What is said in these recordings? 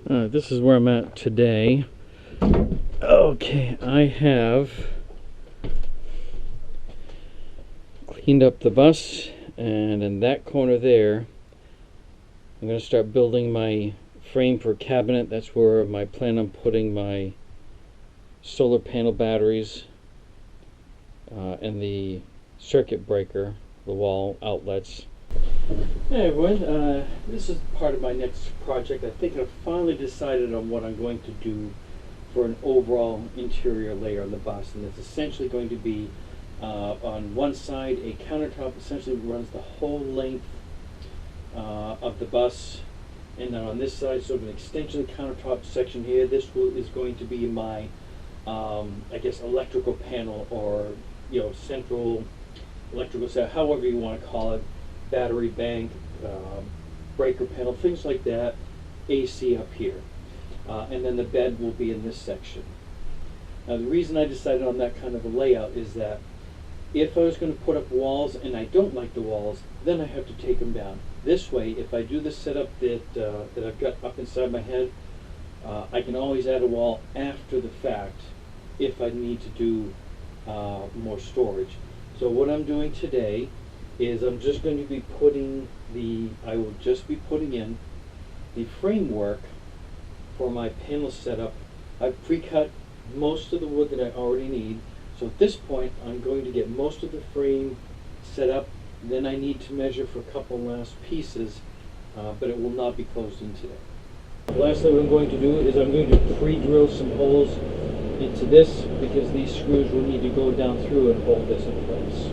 This is where I'm at today. Okay, I have cleaned up the bus, and in that corner there, I'm going to start building my frame for a cabinet. That's where I plan on putting my solar panel batteries and the circuit breaker, the wall outlets. Hey everyone, this is part of my next project. I think I've finally decided on what I'm going to do for an overall interior layer on the bus, and it's essentially going to be on one side a countertop essentially runs the whole length of the bus, and then on this side sort of an extension of the countertop section here. This is going to be my I guess electrical panel, or central electrical set, however you want to call it. Battery bank, breaker panel, things like that, AC up here. And then the bed will be in this section. Now the reason I decided on that kind of a layout is that if I was going to put up walls and I don't like the walls, then I have to take them down. This way, if I do the setup that I've got up inside my head, I can always add a wall after the fact if I need to do more storage. So what I'm doing today is I'm just going to be putting I will just be putting in the framework for my panel setup. I've pre-cut most of the wood that I already need, so at this point I'm going to get most of the frame set up. Then I need to measure for a couple last pieces, but it will not be closed in today. Lastly, what I'm going to do is I'm going to pre-drill some holes into this, because these screws will need to go down through and hold this in place.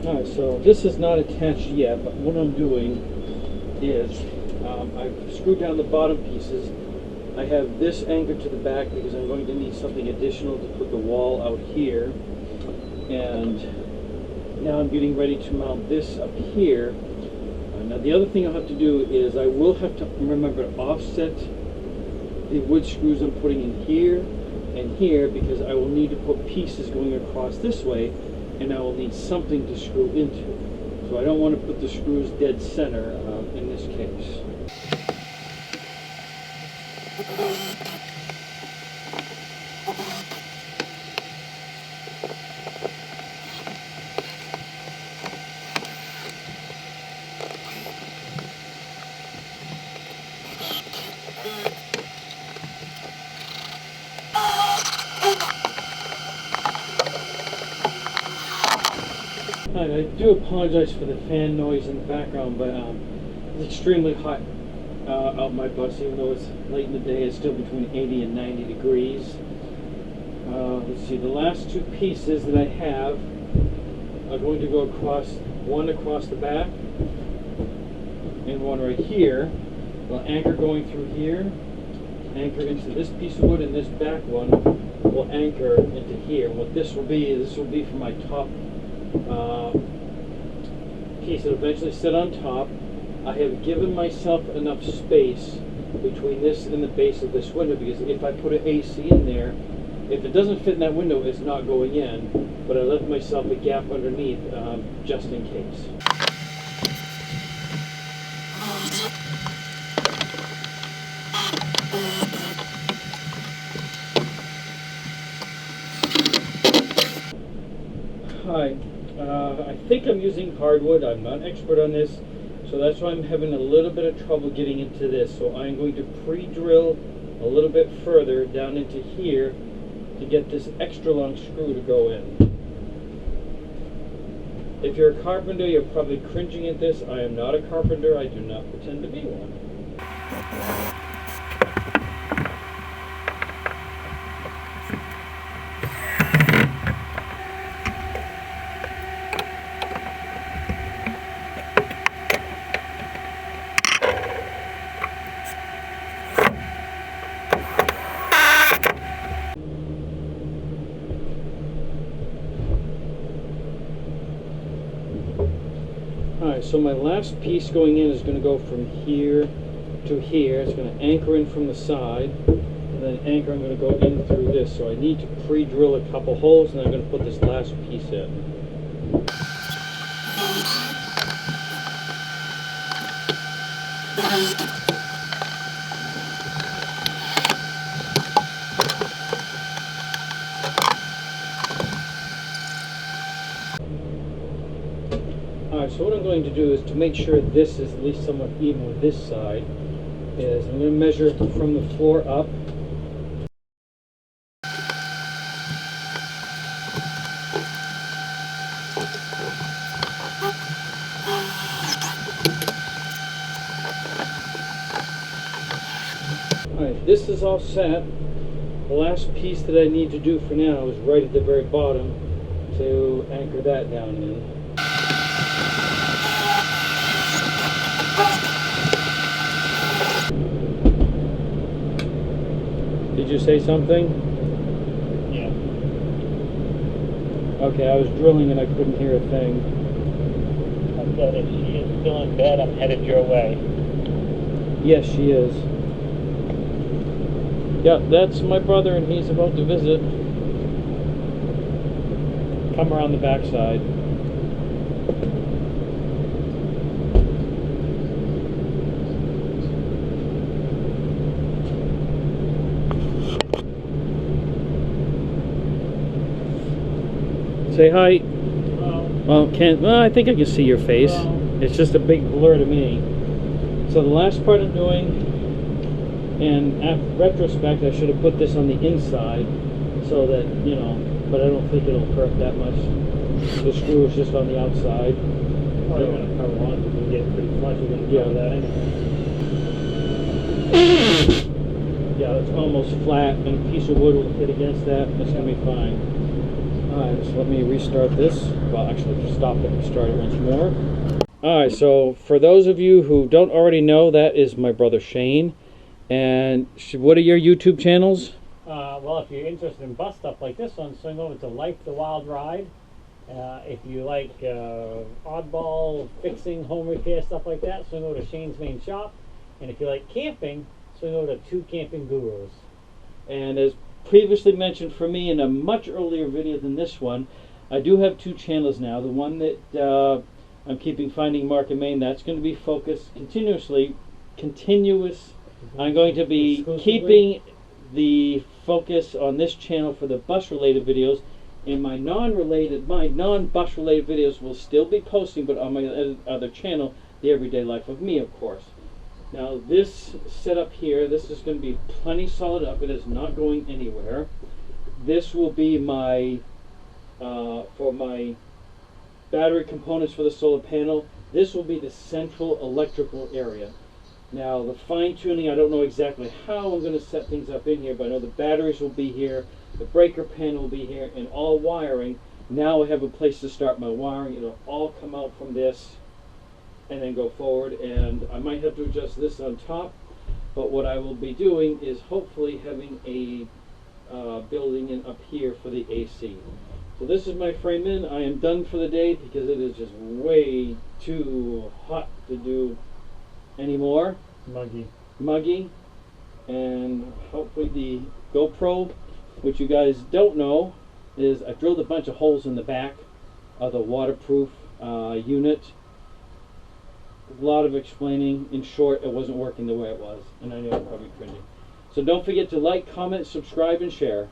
Alright, so this is not attached yet, but what I'm doing is I've screwed down the bottom pieces. I have this anchored to the back because I'm going to need something additional to put the wall out here. And now I'm getting ready to mount this up here. Now the other thing I'll have to do is I will have to remember to offset the wood screws I'm putting in here and here, because I will need to put pieces going across this way, and I will need something to screw into. So I don't want to put the screws dead center in this case. I do apologize for the fan noise in the background, but it's extremely hot out my bus. Even though it's late in the day, it's still between 80 and 90 degrees. Let's see, the last two pieces that I have are going to go across, one across the back and one right here. We'll anchor going through here, anchor into this piece of wood, and this back one will anchor into here. And what this will be for my top piece that will eventually sit on top. I have given myself enough space between this and the base of this window, because if I put an AC in there, if it doesn't fit in that window, it's not going in, but I left myself a gap underneath just in case. Hi. I think I'm using hardwood. I'm not an expert on this, so that's why I'm having a little bit of trouble getting into this. So I'm going to pre-drill a little bit further down into here to get this extra long screw to go in. If you're a carpenter, you're probably cringing at this. I am not a carpenter. I do not pretend to be one. Alright, so my last piece going in is going to go from here to here. It's going to anchor in from the side, and then anchor I'm going to go in through this. So I need to pre-drill a couple holes, and I'm going to put this last piece in. Alright, so what I'm going to do is, to make sure this is at least somewhat even with this side, is I'm going to measure from the floor up. Alright, this is all set. The last piece that I need to do for now is right at the very bottom to anchor that down in. Did you say something? Yeah. Okay, I was drilling and I couldn't hear a thing. I said if she is still in bed, I'm headed your way. Yes, she is. Yeah, that's my brother and he's about to visit. Come around the backside. Say hi. Hello. Well, I think I can see your face. Hello. It's just a big blur to me. So the last part I'm doing, and in retrospect, I should have put this on the inside so that, you know, but I don't think it'll hurt that much. The screw is just on the outside. Oh, you're going to cover one, you can get pretty flush, you're going to cover that anyway. Yeah, it's almost flat, and a piece of wood will hit against that. It's going to be fine. Alright, so let me restart this. Well, actually, just stop it and start it once more. Alright, so for those of you who don't already know, that is my brother Shane. And what are your YouTube channels? Well, if you're interested in bus stuff like this one, swing over to Life the Wild Ride. If you like oddball, fixing, home repair, stuff like that, swing over to Shane's Main Shop. And if you like camping, swing over to Two Camping Gurus. And as previously mentioned for me in a much earlier video than this one, I do have two channels now. The one that I'm keeping Finding Mark in Maine, that's going to be focused continuous. I'm going to be keeping the focus on this channel for the bus related videos, and my non-bus related videos will still be posting, but on my other channel, The Everyday Life of Me, of course. Now this setup here, this is going to be plenty solid up. It is not going anywhere. This will be my for my battery components for the solar panel. This will be the central electrical area. Now the fine tuning, I don't know exactly how I'm going to set things up in here, but I know the batteries will be here, the breaker panel will be here, and all wiring. Now I have a place to start my wiring. It'll all come out from this and then go forward, and I might have to adjust this on top, but what I will be doing is hopefully having a building in up here for the AC. So this is my frame in. I am done for the day because it is just way too hot to do anymore. Muggy. And hopefully the GoPro, which you guys don't know, is I drilled a bunch of holes in the back of the waterproof unit. A lot of explaining. In short, it wasn't working the way it was, and I knew it would probably be cringy. So don't forget to like, comment, subscribe, and share.